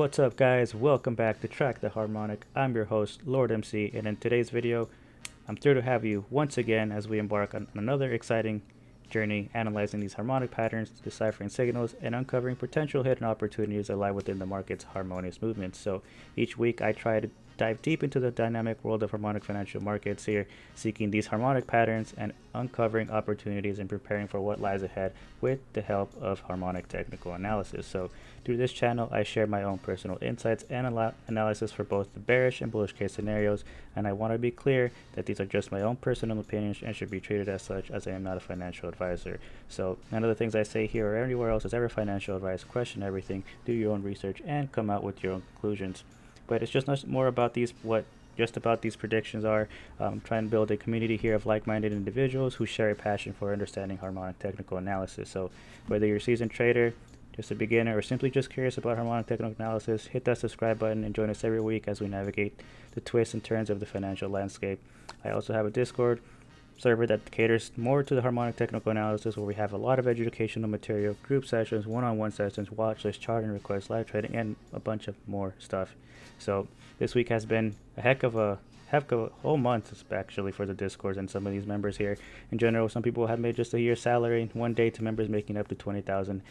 What's up, guys? Welcome back to Track the Harmonic. I'm your host, Lord MC, and in today's video, I'm thrilled to have you once again as we embark on another exciting journey analyzing these harmonic patterns, deciphering signals, and uncovering potential hidden opportunities that lie within the market's harmonious movements. So each week I try to dive deep into the dynamic world of harmonic financial markets here, seeking these harmonic patterns and uncovering opportunities and preparing for what lies ahead with the help of harmonic technical analysis. So through this channel, I share my own personal insights and analysis for both the bearish and bullish case scenarios, and I want to be clear that these are just my own personal opinions and should be treated as such, as I am not a financial advisor. So none of the things I say here or anywhere else is ever financial advice. Question everything, do your own research, and come out with your own conclusions. But it's just not more about these predictions are. Trying to build a community here of like-minded individuals who share a passion for understanding harmonic technical analysis. So whether you're a seasoned trader, just a beginner, or simply just curious about harmonic technical analysis, hit that subscribe button and join us every week as we navigate the twists and turns of the financial landscape. I also have a Discord server that caters more to the harmonic technical analysis, where we have a lot of educational material, group sessions, one-on-one sessions, watch list, charting requests, live trading, and a bunch of more stuff. So this week has been a heck of a whole month actually for the Discords and some of these members here. In general, some people have made just a year's salary one day, to members making up to 20,000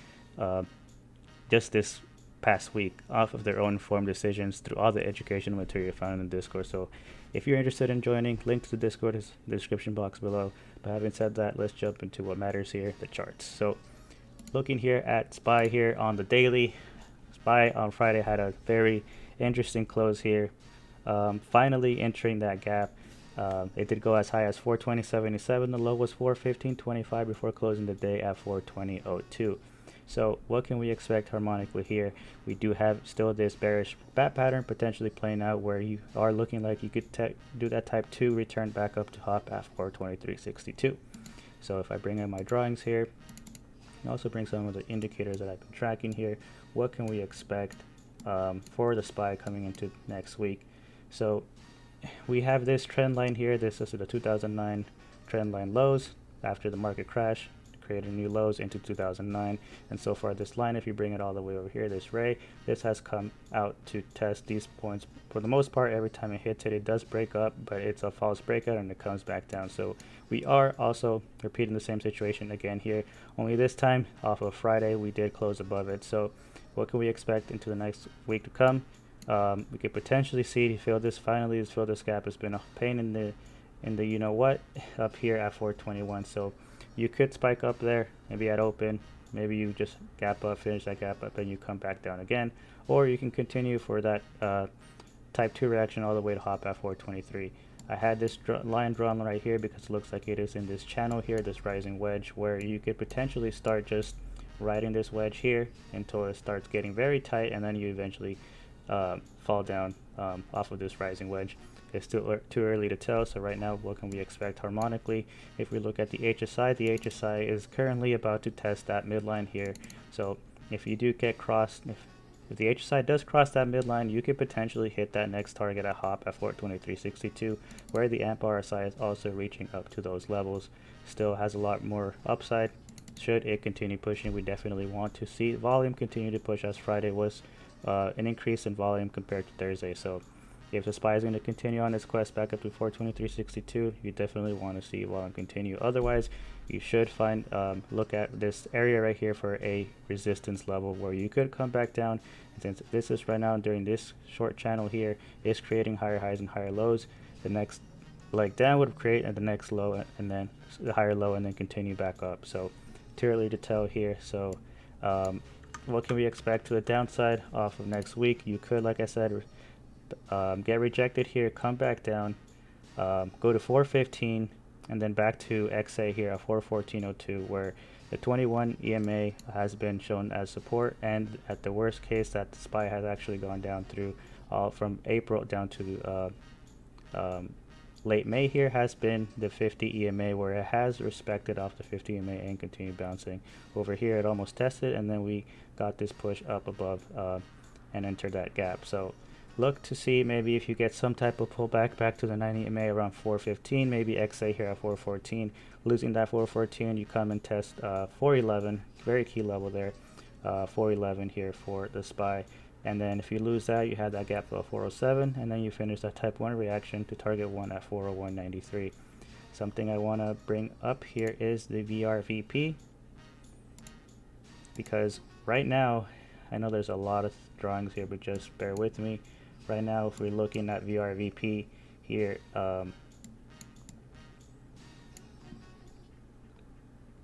just this past week off of their own informed decisions through all the educational material found in the Discord. So if you're interested in joining, link to the Discord is in the description box below. But having said that, let's jump into what matters here, the charts. So looking here at SPY here on the daily, SPY on Friday had a very interesting close here, finally entering that gap. It did go as high as 420.77. The low was 415.25 before closing the day at 420.02. So what can we expect harmonically here? We do have still this bearish bat pattern potentially playing out, where you are looking like you could do that type 2 return back up to hop at 423.62. So if I bring in my drawings here and also bring some of the indicators that I've been tracking here, what can we expect for the SPY coming into next week? So we have this trend line here. This is the 2009 trend line lows after the market crash, created new lows into 2009, and so far this line, if you bring it all the way over here, this ray, this has come out to test these points. For the most part, every time it hits it, it does break up, but it's a false breakout and it comes back down. So we are also repeating the same situation again here, only this time off of Friday we did close above it. So what can we expect into the next week to come? We could potentially see fill this gap. Has been a pain in the you know what up here at 421. So you could spike up there, maybe at open, maybe you just gap up, finish that gap up, and you come back down again, or you can continue for that type 2 reaction all the way to hop at 423. I had this line drawn right here because it looks like it is in this channel here, this rising wedge, where you could potentially start just riding this wedge here until it starts getting very tight, and then you eventually fall down off of this rising wedge. It's still too early to tell. So right now, what can we expect harmonically? If we look at the HSI is currently about to test that midline here. So if you do get crossed, if the HSI does cross that midline, you could potentially hit that next target at hop at 423.62, where the AMP RSI is also reaching up to those levels. Still has a lot more upside should it continue pushing. We definitely want to see volume continue to push, as Friday was an increase in volume compared to Thursday. So if the SPY is going to continue on its quest back up to 423.62, you definitely want to see volume continue. Otherwise, you should look at this area right here for a resistance level where you could come back down. And since this is right now during this short channel here is creating higher highs and higher lows, the next leg down would create at the next low and then the higher low and then continue back up. So too early to tell here. So what can we expect to the downside off of next week? You could, like I said, get rejected here, come back down, go to 415, and then back to XA here at 414.02, where the 21 EMA has been shown as support, and at the worst case that the SPY has actually gone down through from April down to late May here has been the 50 EMA, where it has respected off the 50 EMA and continued bouncing. Over here it almost tested, and then we got this push up above and entered that gap. So look to see maybe if you get some type of pullback back to the 90 EMA around 415, maybe XA here at 414. Losing that 414, you come and test 411, very key level there, 411 here for the SPY. And then if you lose that, you have that gap of 407, and then you finish that type 1 reaction to target 1 at 401.93. Something I want to bring up here is the VRVP, because right now, I know there's a lot of drawings here, but just bear with me. Right now, if we're looking at VRVP here,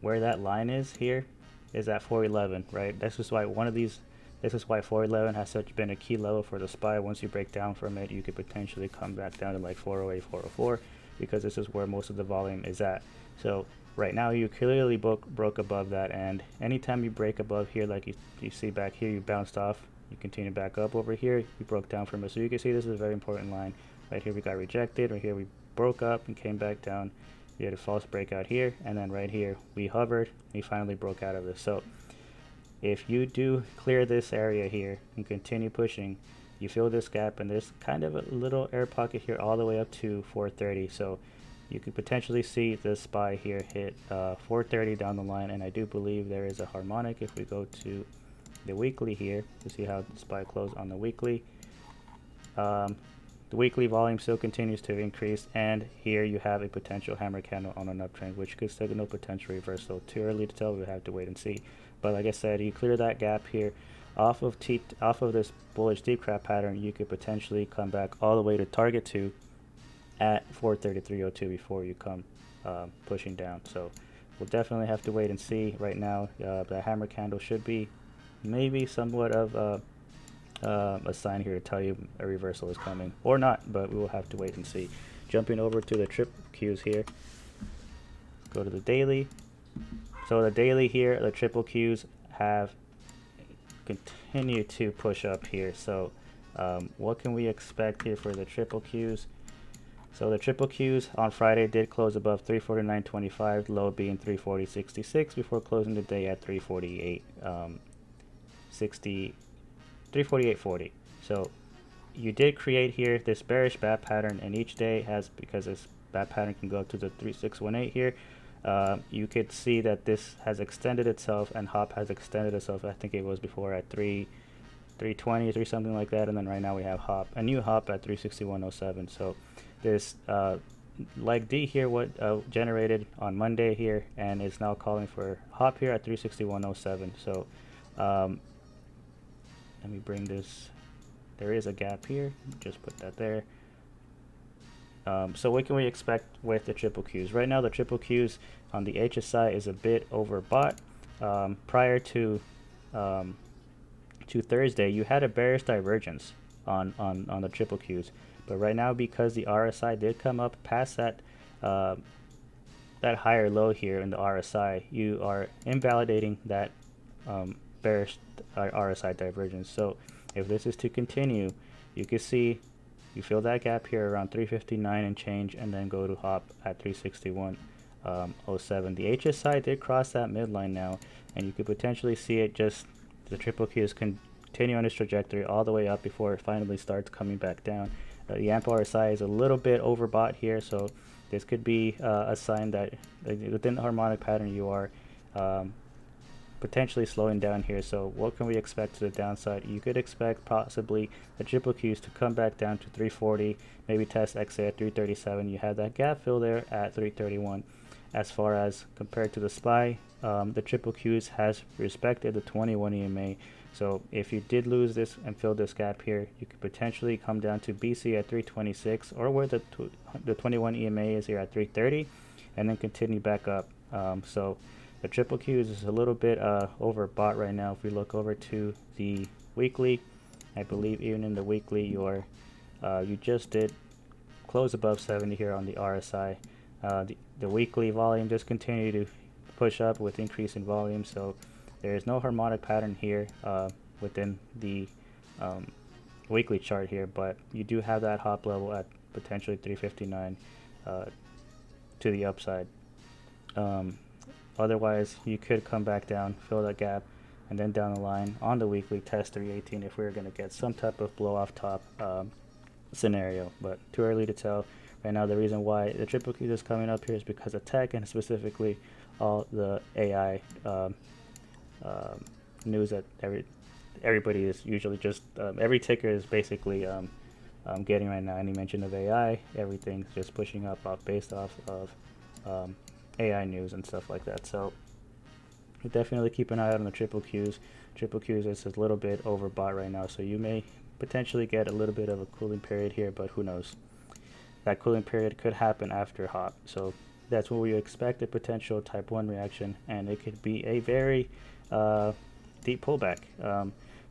where that line is here is at 411, right? This is why 411 has been a key level for the SPY. Once you break down from it, you could potentially come back down to like 408, 404, because this is where most of the volume is at. So right now you clearly broke above that, and anytime you break above here, like you see back here, you bounced off, you continue back up. Over here, you broke down from it. So you can see this is a very important line. Right here we got rejected, right here we broke up and came back down. We had a false breakout here, and then right here we hovered, we finally broke out of this. So if you do clear this area here and continue pushing, you fill this gap, and there's kind of a little air pocket here all the way up to 430. So you could potentially see this SPY here hit 430 down the line, and I do believe there is a harmonic. If we go to the weekly here to see how the SPY closed on the weekly, the weekly volume still continues to increase, and here you have a potential hammer candle on an uptrend, which could signal potential reversal. Too early to tell, we'll have to wait and see. But like I said, you clear that gap here off of this bullish deep crab pattern, you could potentially come back all the way to target 2 at 433.02 before you come pushing down. So we'll definitely have to wait and see. Right now, the hammer candle should be maybe somewhat of a sign here to tell you a reversal is coming, or not, but we will have to wait and see. Jumping over to the triple Qs here, go to the daily. So the daily here, the triple Qs have continued to push up here. So what can we expect here for the triple Qs? So the triple Qs on Friday did close above 349.25, low being 340.66 before closing the day at 348.40. So you did create here this bearish bat pattern, and each day has, because this bat pattern can go up to the 3618 here, you could see that this has extended itself, and hop has extended itself. I think it was before at 320 or something like that, and then right now we have a new hop at 361.07. So this leg D here, what generated on Monday here, and is now calling for hop here at 361.07. So let me bring this, there is a gap here, just put that there. So what can we expect with the triple Qs? Right now the triple Qs on the HSI is a bit overbought. Prior to Thursday, you had a bearish divergence on the triple Qs, but right now, because the RSI did come up past that that higher low here in the RSI, you are invalidating that bearish RSI divergence. So if this is to continue, you can see you fill that gap here around 359 and change, and then go to hop at 361.07. The HSI did cross that midline now, and you could potentially see it just, the triple Qs continue on its trajectory all the way up before it finally starts coming back down. The AMP RSI is a little bit overbought here, so this could be a sign that within the harmonic pattern you are potentially slowing down here. So what can we expect to the downside? You could expect possibly the triple Qs to come back down to 340, maybe test XA at 337. You have that gap fill there at 331. As far as compared to the SPY, the triple Qs has respected the 21 EMA. So if you did lose this and fill this gap here, you could potentially come down to BC at 326, or where the 21 EMA is here at 330, and then continue back up. So the triple Qs is a little bit overbought right now. If we look over to the weekly, I believe even in the weekly you just did close above 70 here on the RSI. The weekly volume just continued to push up with increase in volume, so there is no harmonic pattern here within the weekly chart here, but you do have that hop level at potentially 359 to the upside. Otherwise, you could come back down, fill that gap, and then down the line on the weekly test 318 if we were going to get some type of blow off top scenario, but too early to tell. Right now, the reason why the triple Q is coming up here is because of tech, and specifically all the AI news that everybody is usually just every ticker is basically getting right now any mention of AI. Everything's just pushing up based off of AI news and stuff like that. So definitely keep an eye out on the triple Qs. Triple Qs is a little bit overbought right now, so you may potentially get a little bit of a cooling period here, but who knows? That cooling period could happen after hop. So that's where we expect a potential type 1 reaction, and it could be a very deep pullback.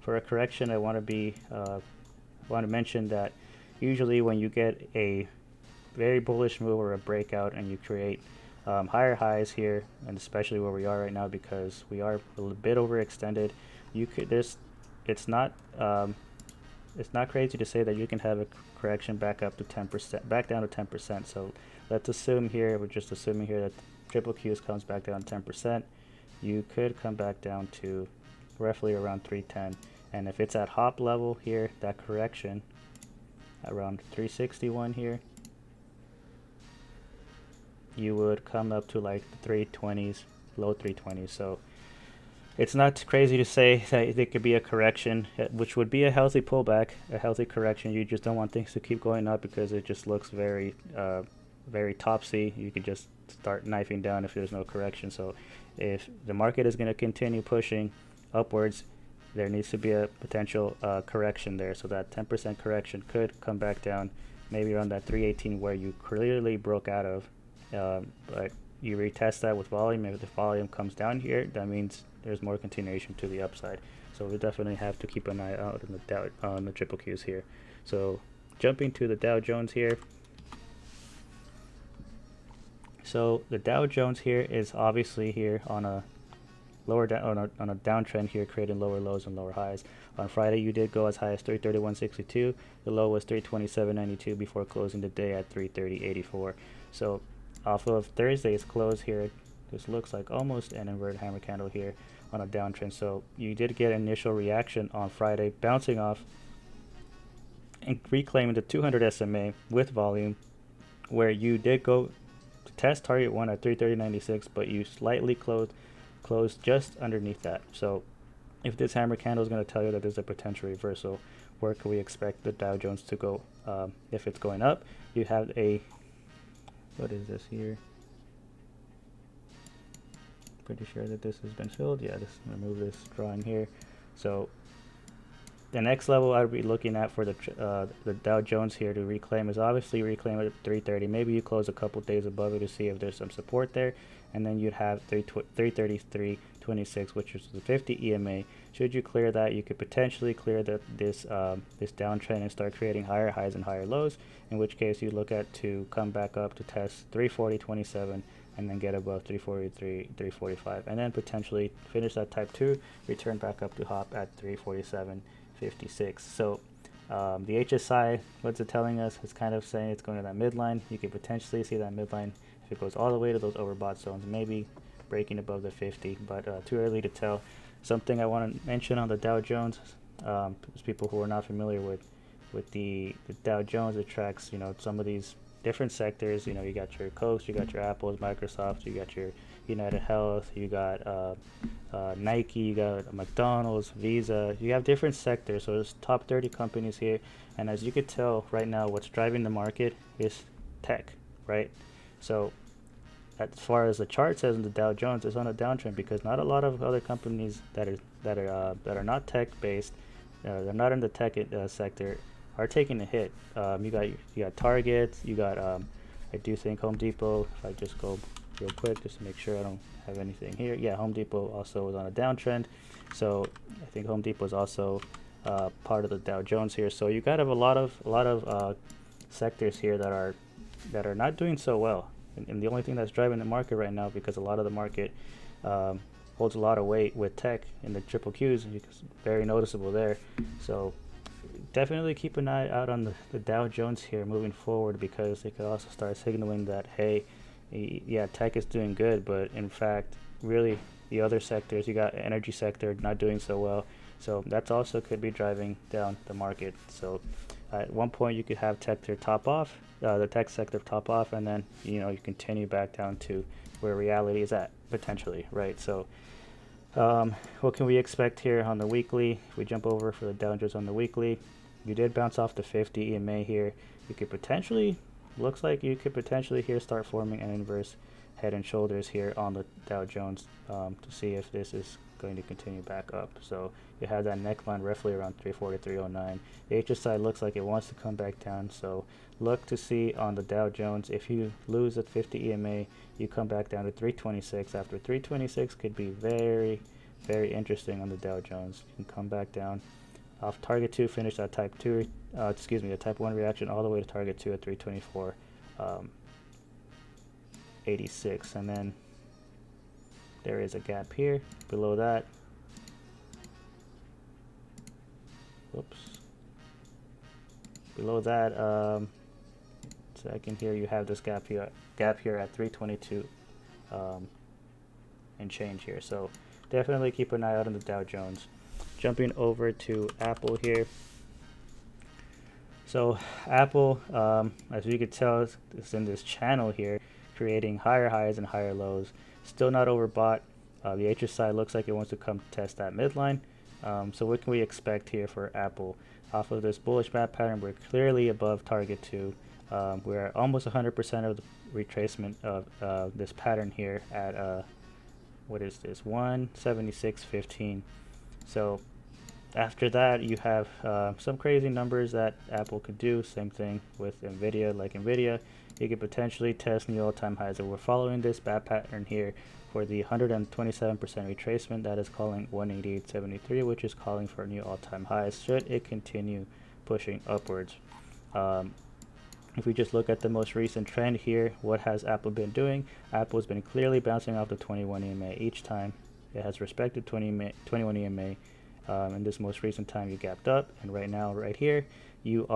For a correction, I want to mention that usually when you get a very bullish move or a breakout and you create higher highs here, and especially where we are right now because we are a little bit overextended, it's not crazy to say that you can have a correction back up to 10%, back down to 10%. So let's assume here, we're just assuming here that triple Qs comes back down 10%. You could come back down to roughly around 310. And if it's at hop level here, that correction around 361 here, you would come up to like the 320s, low 320s. So it's not crazy to say that there could be a correction, which would be a healthy pullback, a healthy correction. You just don't want things to keep going up because it just looks very topsy. You could just start knifing down if there's no correction. So if the market is going to continue pushing upwards, there needs to be a potential correction there. So that 10% correction could come back down maybe around that 318 where you clearly broke out of. But you retest that with volume. If the volume comes down here, that means there's more continuation to the upside. So we definitely have to keep an eye out on the triple Qs here. So jumping to the Dow Jones here. So the Dow Jones here is obviously here on a lower on a downtrend here, creating lower lows and lower highs. On Friday, you did go as high as 331.62. The low was 327.92 before closing the day at 330.84. So off of Thursday's close here, this looks like almost an inverted hammer candle here on a downtrend. So you did get an initial reaction on Friday, bouncing off and reclaiming the 200 SMA with volume, where you did go to test target 1 at 330.96, but you slightly closed just underneath that. So if this hammer candle is going to tell you that there's a potential reversal, where can we expect the Dow Jones to go? If it's going up, you have a, what is this here? Pretty sure that this has been filled. Yeah, just remove this drawing here. So the next level I'd be looking at for the Dow Jones here to reclaim is obviously reclaim it at 330. Maybe you close a couple days above it to see if there's some support there, and then you'd have 333.26, which is the 50 EMA. Should you clear that, you could potentially clear this downtrend and start creating higher highs and higher lows, in which case you look at to come back up to test 340.27 and then get above 343, 345, and then potentially finish that type 2, return back up to hop at 347.56. So the HSI, what's it telling us? It's kind of saying it's going to that midline. You could potentially see that midline if it goes all the way to those overbought zones, maybe breaking above the 50, but too early to tell. Something I want to mention on the Dow Jones, people who are not familiar with the Dow Jones, it tracks, some of these different sectors. You got your Cokes, you got your Apples, Microsoft, you got your United Health, you got Nike, you got McDonald's, Visa. You have different sectors, so there's top 30 companies here, and as you could tell right now, what's driving the market is tech, right? So as far as the chart says in the Dow Jones, it's on a downtrend because not a lot of other companies that are not tech based, they're not in the tech sector, are taking a hit. You got Target, you got I do think Home Depot. If I just go real quick just to make sure I don't have anything here. Yeah, Home Depot also is on a downtrend. So I think Home Depot is also part of the Dow Jones here. So you got to have a lot of sectors here that are not doing so well. And the only thing that's driving the market right now, because a lot of the market holds a lot of weight with tech in the triple Qs, it's very noticeable there. So definitely keep an eye out on the Dow Jones here moving forward, because they could also start signaling that, hey, yeah, tech is doing good, but in fact, really the other sectors, you got energy sector not doing so well. So that's also could be driving down the market. So at one point you could have tech sector top off, and then you continue back down to where reality is at potentially, right? So What can we expect here on the weekly? If we jump over for the Dow Jones on the weekly, you did bounce off the 50 EMA here. You could potentially, looks like you could potentially here start forming an inverse head and shoulders here on the Dow Jones to see if this is going to continue back up. So you have that neckline roughly around 340, 309. The HSI looks like it wants to come back down, so look to see on the Dow Jones, if you lose at 50 EMA, you come back down to 326. After 326 could be very, very interesting on the Dow Jones. You can come back down off target 2, finish that type 2, a type 1 reaction all the way to target 2 at 324. 86, and then there is a gap here below that. Whoops. Below that, second here, you have this gap here at 322 and change here. So definitely keep an eye out on the Dow Jones. Jumping over to Apple here. So Apple, as you could tell, is in this channel here, creating higher highs and higher lows. Still not overbought. The HSI looks like it wants to come test that midline. So what can we expect here for Apple? Off of this bullish map pattern, we're clearly above target 2. We're at almost 100% of the retracement of this pattern here at what is this, 176.15. So after that, you have some crazy numbers that Apple could do. Same thing with NVDA. Like NVDA, you could potentially test new all-time highs. So we're following this bat pattern here for the 127% retracement. That is calling 188.73, which is calling for new all-time highs should it continue pushing upwards. If we just look at the most recent trend here, what has Apple been doing? Apple has been clearly bouncing off the 21 EMA each time. It has respected 21 EMA. In this most recent time, you gapped up, and right now, right here, you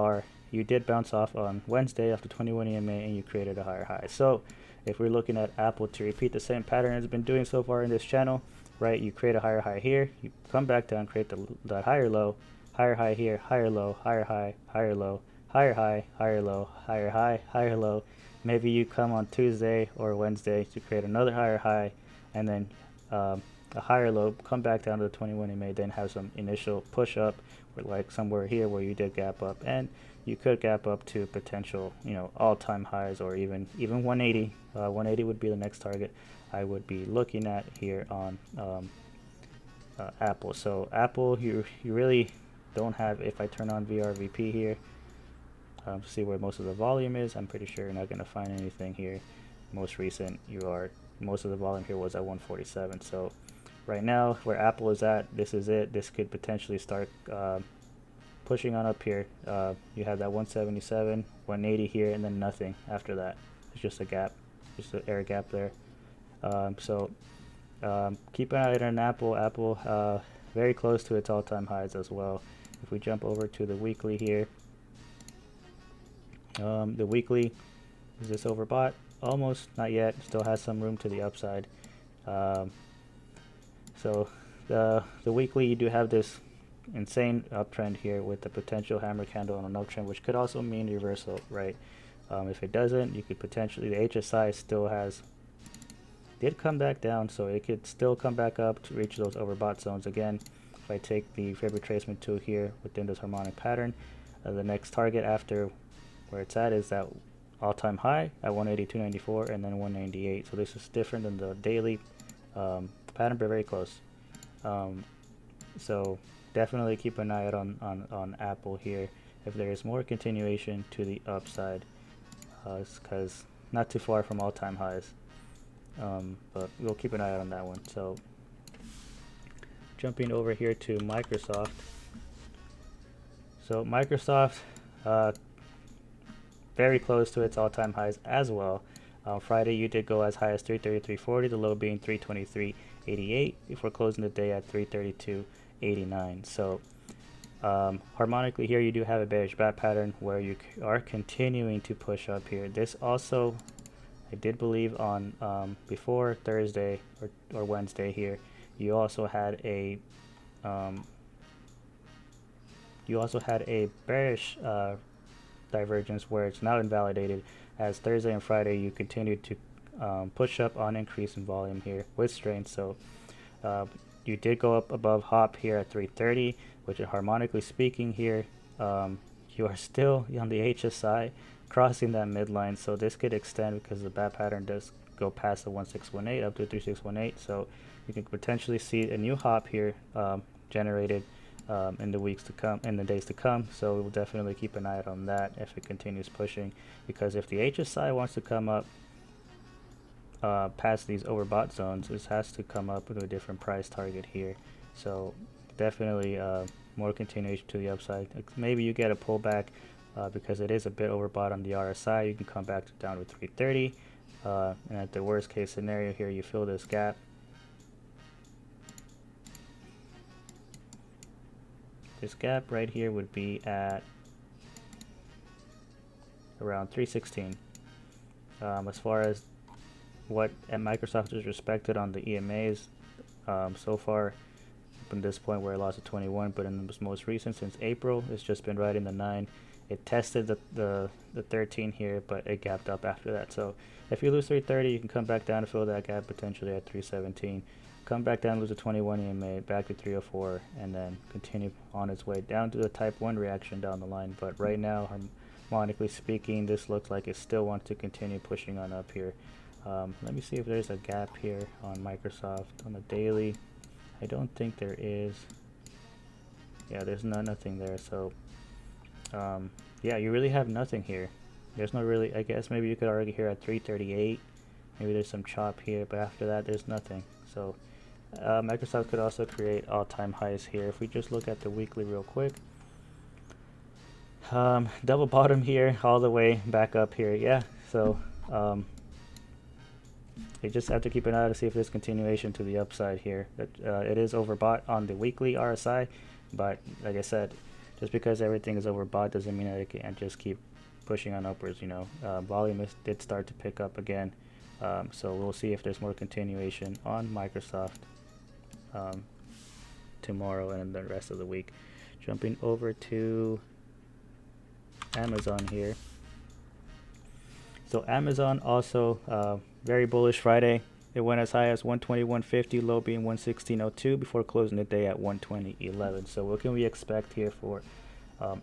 did bounce off on Wednesday after 21 EMA, and you created a higher high. So if we're looking at Apple to repeat the same pattern it's been doing so far in this channel, right? You create a higher high here, you come back down, create the higher low, higher high here, higher low, higher high, higher low, higher high, higher low, higher high, higher low. Maybe you come on Tuesday or Wednesday to create another higher high, and then a higher low, come back down to the 21 EMA, then have some initial push up, or like somewhere here where you did gap up, and you could gap up to potential, all-time highs, or even 180. 180 would be the next target I would be looking at here on Apple. So Apple, you really don't have. If I turn on VRVP here, to see where most of the volume is, I'm pretty sure you're not going to find anything here. Most recent, most of the volume here was at 147. So right now, where Apple is at, this is it. This could potentially start pushing on up here. You have that 177, 180 here, and then nothing after that. It's just a gap, just an air gap there. So keep an eye on Apple. Apple very close to its all-time highs as well. If we jump over to the weekly here, the weekly, is this overbought? Almost, not yet. Still has some room to the upside. So the weekly, you do have this insane uptrend here with the potential hammer candle on an uptrend, which could also mean reversal, right? If it doesn't, you could potentially, the HSI still did come back down, so it could still come back up to reach those overbought zones again. If I take the fair retracement tool here within this harmonic pattern, the next target after where it's at is that all-time high at 182.94 and then 198. So this is different than the daily pattern, but very close. So definitely keep an eye out on Apple here if there is more continuation to the upside, because not too far from all-time highs. But we'll keep an eye out on that one. So jumping over here to Microsoft. So Microsoft, very close to its all-time highs as well. Friday you did go as high as 333.40, the low being 323.88 before closing the day at 332.89. So harmonically here you do have a bearish bat pattern where you are continuing to push up here. This also, I did believe on before Thursday or Wednesday here, you also had a bearish divergence where it's now invalidated, as Thursday and Friday you continued to push up on increase in volume here with strength. So you did go up above hop here at 330, which is harmonically speaking here, you are still on the HSI crossing that midline, so this could extend because the bat pattern does go past the 1618 up to 3618, so you can potentially see a new hop here generated in the weeks to come, in the days to come. So we'll definitely keep an eye out on that if it continues pushing, because if the HSI wants to come up past these overbought zones, this has to come up with a different price target here. So definitely more continuation to the upside. Maybe you get a pullback because it is a bit overbought on the RSI. You can come back down to 330, and at the worst case scenario here, you fill this gap. This gap right here would be at around 316. As far as what at Microsoft is respected on the EMAs so far from this point, where it lost to 21, but in the most recent since April, it's just been right in the 9. It tested the 13 here, but it gapped up after that. So if you lose 330, you can come back down to fill that gap potentially at 317. Come back down, lose a 21 EMA, back to 304, and then continue on its way down to the type 1 reaction down the line. But right now, harmonically speaking, this looks like it still wants to continue pushing on up here. Let me see if there's a gap here on Microsoft on the daily. I don't think there is. Yeah, there's nothing there. So yeah, you really have nothing here. There's no really, I guess maybe you could argue here at 338. Maybe there's some chop here, but after that, there's nothing. So Microsoft could also create all-time highs here. If we just look at the weekly real quick, double bottom here, all the way back up here. Yeah, so you just have to keep an eye to see if there's continuation to the upside here. It is overbought on the weekly RSI, but like I said, just because everything is overbought doesn't mean that it can't just keep pushing on upwards. You know, volume did start to pick up again. So we'll see if there's more continuation on Microsoft tomorrow and the rest of the week. Jumping over to Amazon here. So Amazon also very bullish Friday. It went as high as 121.50, low being 116.02 before closing the day at 120.11. So what can we expect here for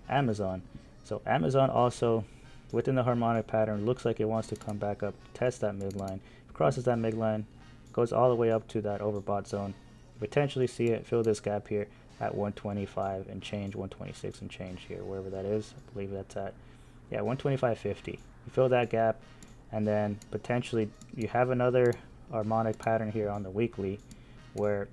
Amazon? So Amazon also, within the harmonic pattern, looks like it wants to come back up, test that midline, crosses that midline, goes all the way up to that overbought zone, potentially see it fill this gap here at 125 and change, 126 and change here, wherever that is. I believe that's at, yeah, 125.50. You fill that gap, and then potentially you have another harmonic pattern here on the weekly, where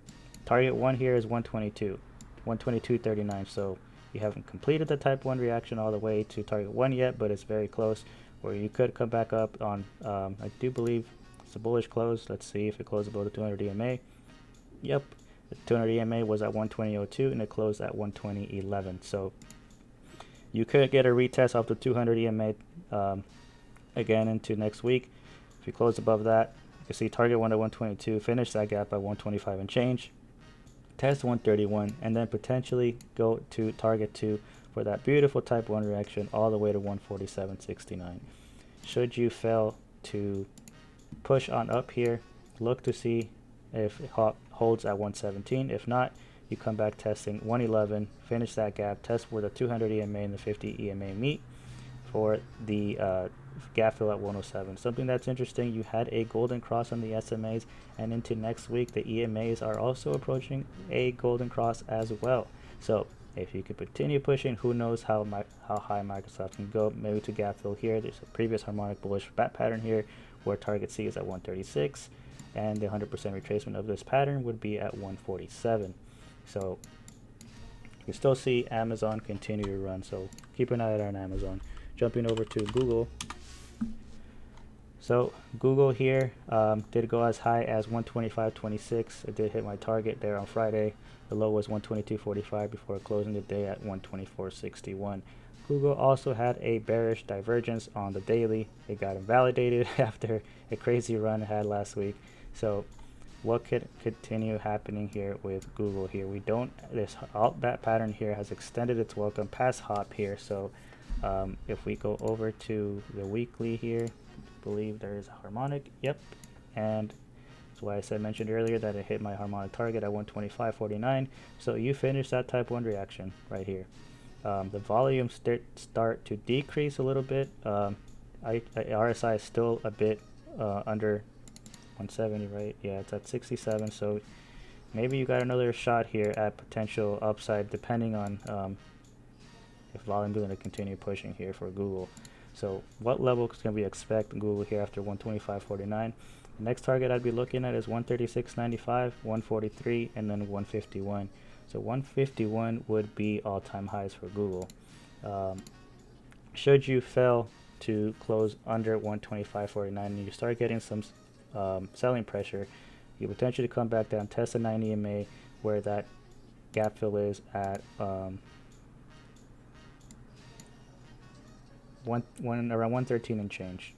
target 1 here is 122, 122.39. So you haven't completed the type 1 reaction all the way to target 1 yet, but it's very close, where you could come back up on, I do believe it's a bullish close. Let's see if it closes below the 200 EMA. Yep, the 200 EMA was at 120.02 and it closed at 120.11. So you could get a retest off the 200 EMA again into next week. If you close above that, you can see target 1 at 122, finish that gap at 125 and change, test 131, and then potentially go to target 2 for that beautiful type 1 reaction all the way to 147.69. Should you fail to push on up here, look to see if it holds at 117. If not, you come back testing 111, finish that gap, test where the 200 EMA and the 50 EMA meet for the gap fill at 107. Something that's interesting, you had a golden cross on the SMAs, and into next week the EMAs are also approaching a golden cross as well. So if you could continue pushing, who knows how high Microsoft can go. Maybe to gap fill here. There's a previous harmonic bullish bat pattern here where target C is at 136, and the 100% retracement of this pattern would be at 147. So you still see Amazon continue to run, so keep an eye out on Amazon. Jumping over to Google. So Google here did go as high as 125.26. It did hit my target there on Friday. The low was 122.45 before closing the day at 124.61. Google also had a bearish divergence on the daily. It got invalidated after a crazy run it had last week. So what could continue happening here with Google here? We don't, that pattern here has extended its welcome past hop here. So if we go over to the weekly here, I believe there is a harmonic, yep, and That's why I mentioned earlier that it hit my harmonic target at 125.49. So you finish that type 1 reaction right here. The volume start to decrease a little bit. RSI is still a bit under 170, right? Yeah, it's at 67. So maybe you got another shot here at potential upside, depending on if volume is going to continue pushing here for Google. So what levels can we expect Google here after 125.49? The next target I'd be looking at is 136.95, 143, and then 151. So 151 would be all-time highs for Google. Should you fail to close under 125.49 and you start getting some selling pressure, you potentially come back down, test the 9 EMA where that gap fill is at around 113 and change.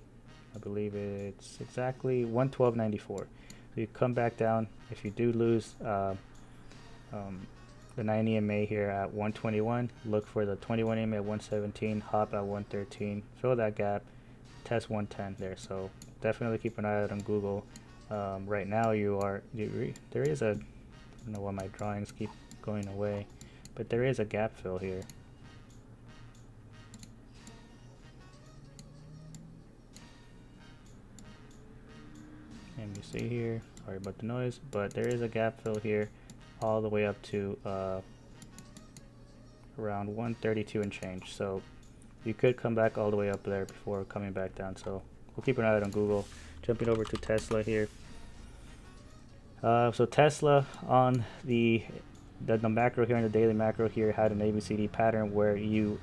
I believe it's exactly 112.94. So you come back down. If you do lose the 9 EMA here at 121, look for the 21 EMA at 117, hop at 113, fill that gap, test 110 there. So definitely keep an eye out on Google. Right now there is a, I don't know why my drawings keep going away, but there is a gap fill here. And you see here, sorry about the noise, but there is a gap fill here all the way up to around 132 and change. So you could come back all the way up there before coming back down. So we'll keep an eye out on Google. Jumping over to Tesla here. So Tesla on the macro here and the daily macro here had an ABCD pattern where it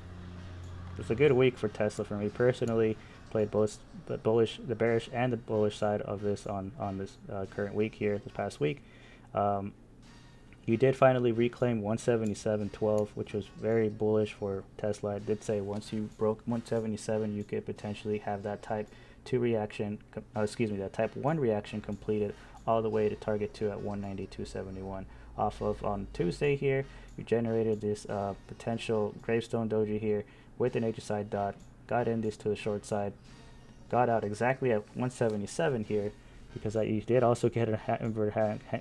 was a good week for Tesla for me personally. Played both the bearish and the bullish side of this on this current week here, this past week. You did finally reclaim 177.12, which was very bullish for Tesla. I did say once you broke 177, you could potentially have that type 2 reaction, that type 1 reaction completed all the way to target 2 at 192.71. Off of on Tuesday here, you generated this potential gravestone doji here with an HSI dot. Got in this to the short side, got out exactly at 177 here, because you did also get an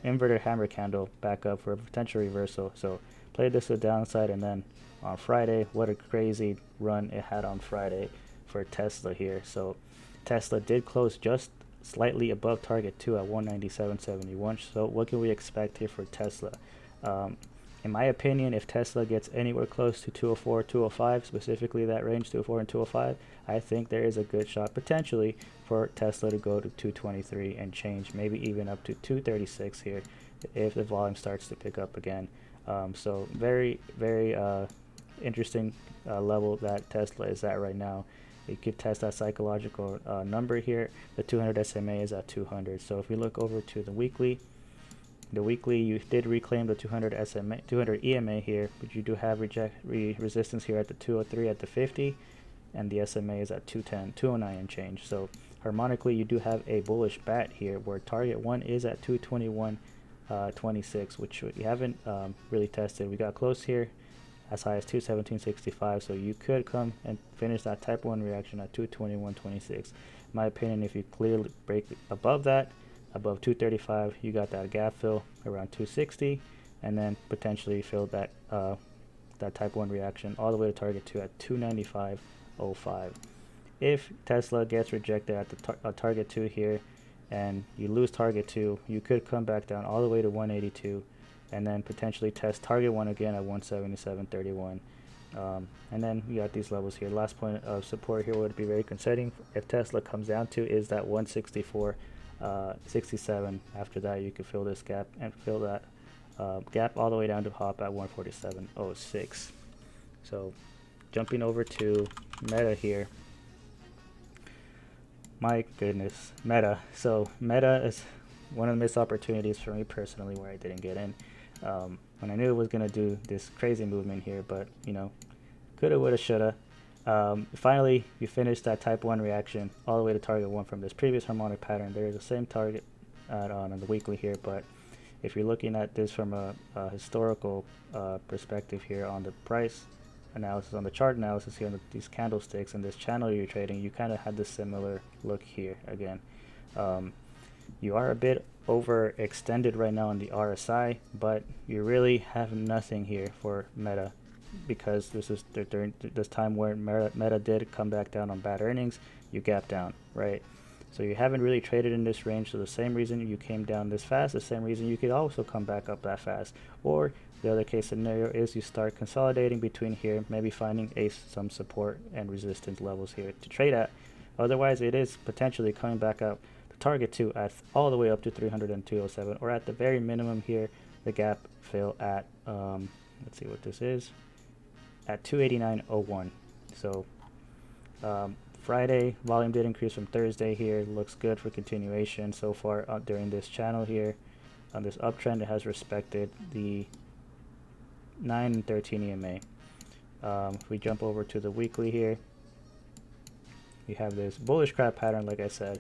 inverted hammer candle back up for a potential reversal. So played this to the downside, and then on Friday, what a crazy run it had on Friday for Tesla here. So Tesla did close just slightly above target 2 at 197.71. So what can we expect here for Tesla? In my opinion, if Tesla gets anywhere close to 204, 205, specifically that range, 204 and 205, I think there is a good shot potentially for Tesla to go to 223 and change, maybe even up to 236 here if the volume starts to pick up again. So very, very interesting level that Tesla is at right now. You could test that psychological number here. The 200 SMA is at 200. So if we look over to the weekly, you did reclaim the 200 EMA here, but you do have resistance here at the 203 at the 50, and the SMA is at 210, 209 and change. So harmonically, you do have a bullish bat here where target 1 is at 221.26, which we haven't really tested. We got close here as high as 217.65, so you could come and finish that type 1 reaction at 221.26. In my opinion, if you clearly break above that, above 235, you got that gap fill around 260, and then potentially fill that that type 1 reaction all the way to target 2 at 295.05. If Tesla gets rejected at the target 2 here and you lose target 2, you could come back down all the way to 182 and then potentially test target 1 again at 177.31. And then we got these levels here. Last point of support here would be very concerning if Tesla comes down to is that 164.67. After that, you could fill this gap and fill that gap all the way down to hop at 147.06. So jumping over to Meta here. My goodness, Meta. So Meta is one of the missed opportunities for me personally where I didn't get in. When I knew it was going to do this crazy movement here, but coulda, woulda, shoulda. Finally, you finished that type 1 reaction all the way to target 1 from this previous harmonic pattern. There is the same target on the weekly here, but if you're looking at this from a historical perspective here on the price analysis, on the chart analysis here on these candlesticks and this channel you're trading, you kind of had this similar look here again. You are a bit overextended right now on the RSI, but you really have nothing here for Meta, because this is during this time where Meta did come back down on bad earnings. You gap down, right? So you haven't really traded in this range. So the same reason you came down this fast, the same reason you could also come back up that fast. Or the other case scenario is you start consolidating between here, maybe finding some support and resistance levels here to trade at. Otherwise, it is potentially coming back up to target 2 at all the way up to 302.07, or at the very minimum here, the gap fill at, let's see what this is, at 289.01. So Friday volume did increase from Thursday here. Looks good for continuation so far during this channel here. On this uptrend, it has respected the 9 and 13 EMA. If we jump over to the weekly here, you have this bullish crab pattern. Like I said,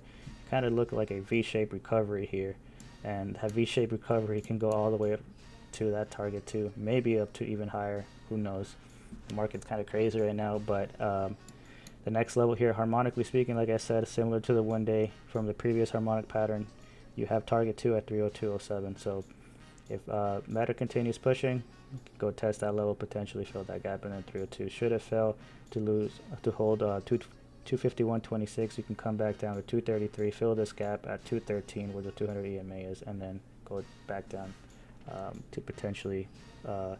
kind of look like a V-shaped recovery here, and that V-shaped recovery can go all the way up to that target 2, maybe up to even higher. Who knows? The market's kind of crazy right now, but the next level here, harmonically speaking, like I said, similar to the 1 day from the previous harmonic pattern, you have target 2 at 302.07. So if Meta continues pushing, go test that level, potentially fill that gap, and then 302. Should it fail to hold 251.26, you can come back down to 233, fill this gap at 213 where the 200 EMA is, and then go back down to potentially XA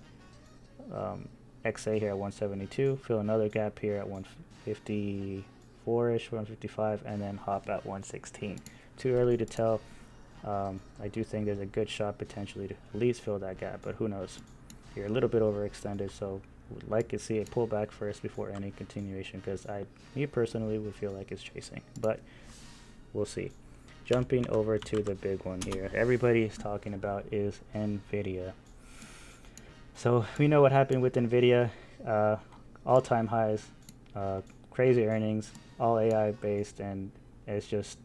here at 172, fill another gap here at 154ish, 155, and then hop at 116. Too early to tell. I do think there's a good shot potentially to at least fill that gap, but who knows? You're a little bit overextended, so would like to see a pullback first before any continuation, because me personally would feel like it's chasing, but we'll see. Jumping over to the big one here, everybody is talking about is NVDA. So we know what happened with NVIDIA, all-time highs, crazy earnings, all AI based, and it's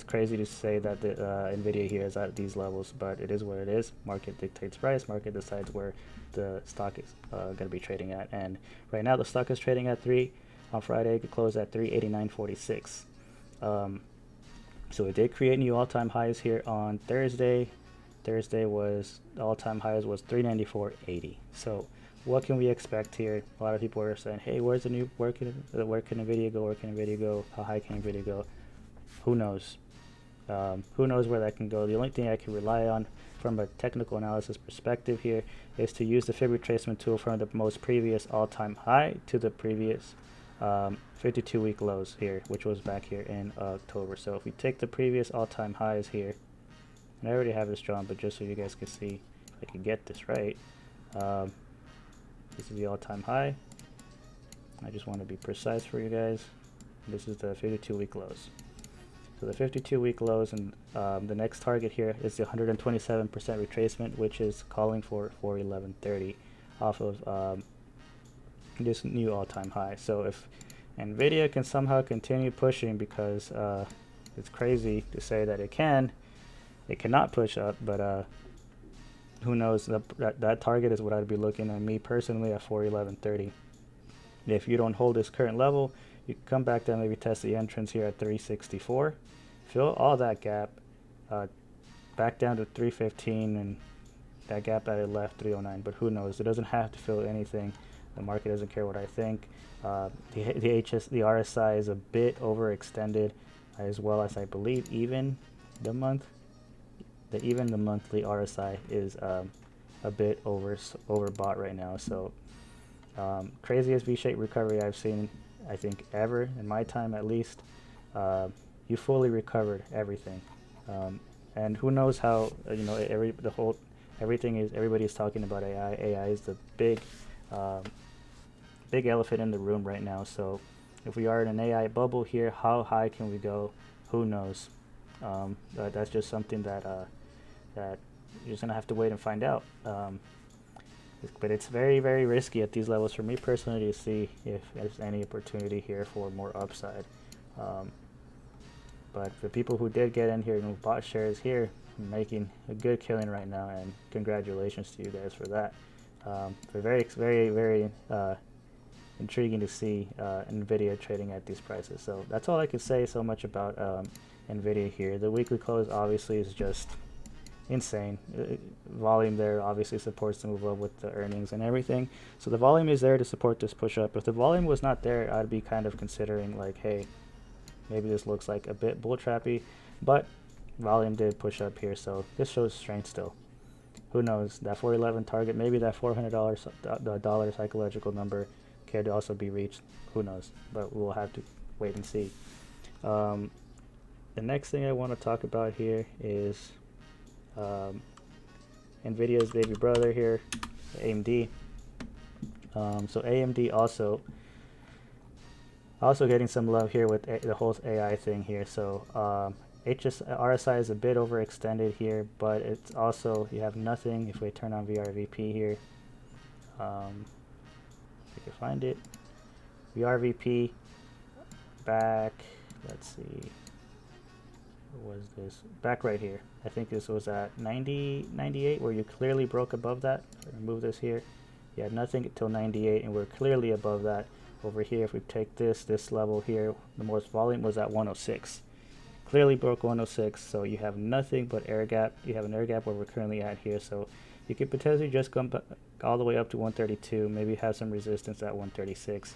crazy to say that the NVIDIA here is at these levels, but it is what it is. Market dictates price, market decides where the stock is going to be trading at, and right now the stock is trading at 3. On Friday, it could close at 389.46. So it did create new all-time highs here on Thursday. Thursday was the all-time highs was 394.80. So what can we expect here? A lot of people are saying, hey, where can NVIDIA go? Where can NVIDIA go? How high can NVIDIA go? Who knows? Who knows where that can go? The only thing I can rely on from a technical analysis perspective here is to use the fib retracement tool from the most previous all-time high to the previous 52-week lows here, which was back here in October. So if we take the previous all-time highs here, and I already have this drawn, but just so you guys can see if I can get this right, this is the all-time high. I just want to be precise for you guys. This is the 52-week lows. So the 52-week lows, and the next target here is the 127% retracement, which is calling for 411.30 off of this new all-time high. So if NVIDIA can somehow continue pushing, because it's crazy to say that it cannot push up, but who knows? That target is what I'd be looking at, me personally, at 411.30. If you don't hold this current level, you can come back down, maybe test the entrance here at 364, fill all that gap, back down to 315, and that gap that it left, 309. But who knows? It doesn't have to fill anything. The market doesn't care what I think. The RSI is a bit overextended, as well as I believe even the monthly RSI is a bit overbought right now. So craziest V-shaped recovery I've seen, I think, ever in my time at least. You fully recovered everything, and who knows how everybody's talking about AI. AI is the big elephant in the room right now. So if we are in an AI bubble here, how high can we go? Who knows? That's just something that you're just gonna have to wait and find out. But it's very, very risky at these levels for me personally to see if there's any opportunity here for more upside. But the people who did get in here and who bought shares here, making a good killing right now, and congratulations to you guys for that. For very, very, very intriguing to see NVIDIA trading at these prices. So that's all I can say so much about NVIDIA here. The weekly close obviously is just insane. Volume there obviously supports the move up with the earnings and everything. So the volume is there to support this push up. If the volume was not there, I'd be kind of considering like, hey, maybe this looks like a bit bull trappy, but volume did push up here, so this shows strength still. Who knows, that 411 target, maybe that $400 psychological number could also be reached. Who knows, but we'll have to wait and see. The next thing I want to talk about here is NVIDIA's baby brother here, AMD. So AMD also getting some love here with the whole AI thing here. So RSI is a bit overextended here, but it's also, you have nothing. If we turn on VRVP here, if we can find it, VRVP back, let's see, what was this, back right here. I think this was at 98, where you clearly broke above that. Remove this here, you had nothing until 98, and we're clearly above that. Over here, if we take this level here, the most volume was at 106. Clearly broke 106, so you have nothing but air gap. You have an air gap where we're currently at here, so you could potentially just come all the way up to 132, maybe have some resistance at 136.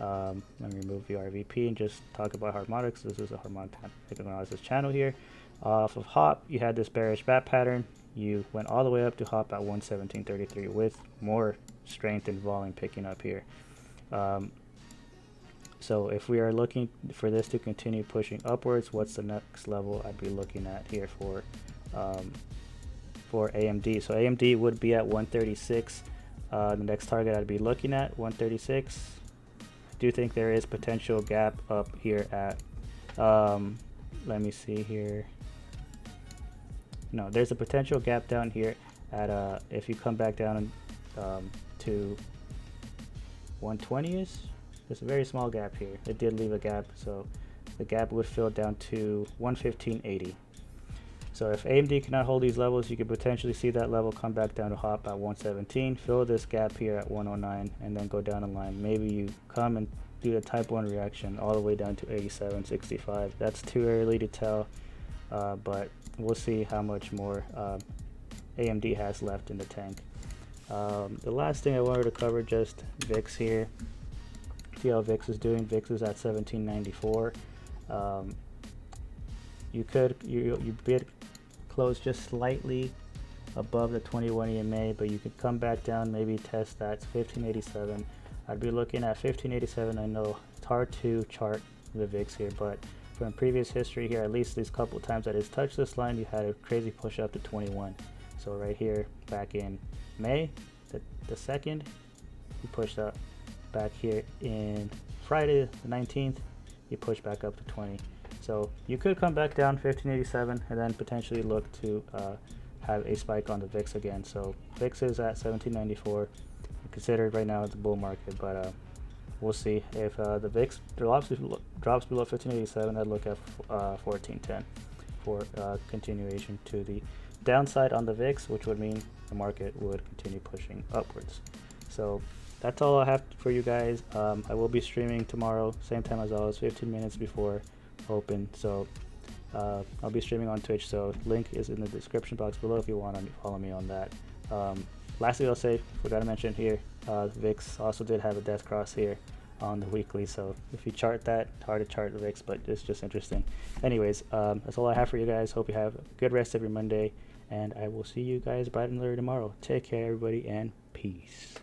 Let me remove the RVP and just talk about harmonics. This is a harmonic analysis channel here. Off of HOP, you had this bearish bat pattern. You went all the way up to HOP at 117.33 with more strength and volume picking up here. So if we are looking for this to continue pushing upwards, what's the next level I'd be looking at here for AMD? So AMD would be at 136. The next target I'd be looking at 136. I do think there is potential gap up here at let me see here. No, there's a potential gap down here at if you come back down to 120ish. There's a very small gap here. It did leave a gap, so the gap would fill down to 115.80. So if AMD cannot hold these levels, you could potentially see that level come back down to HOP at 117, fill this gap here at 109, and then go down the line. Maybe you come and do a type 1 reaction all the way down to 87.65. That's too early to tell, but we'll see how much more AMD has left in the tank. The last thing I wanted to cover, just VIX here. See how VIX is doing. VIX is at 1794. You bid close just slightly above the 21 EMA, but you could come back down, maybe test that 1587. I'd be looking at 1587. I know it's hard to chart the VIX here, but from previous history here, at least these couple times that it's touched this line, you had a crazy push up to 21. So right here, back in May, the 2nd, you pushed up. Back here in Friday the 19th, you push back up to 20. So you could come back down 1587 and then potentially look to have a spike on the VIX again. So VIX is at 1794. Considered right now it's a bull market, but we'll see. If the VIX drops below 1587, I'd look at 1410 for continuation to the downside on the VIX, which would mean the market would continue pushing upwards. So that's all I have for you guys. I will be streaming tomorrow, same time as always, 15 minutes before open. So I'll be streaming on Twitch, so link is in the description box below if you want to follow me on that. Lastly, I'll say, forgot to mention here, VIX also did have a death cross here on the weekly, so if you chart that, hard to chart the VIX, but it's just interesting. Anyways, that's all I have for you guys. Hope you have a good rest of your Monday, and I will see you guys bright and early tomorrow. Take care, everybody, and peace.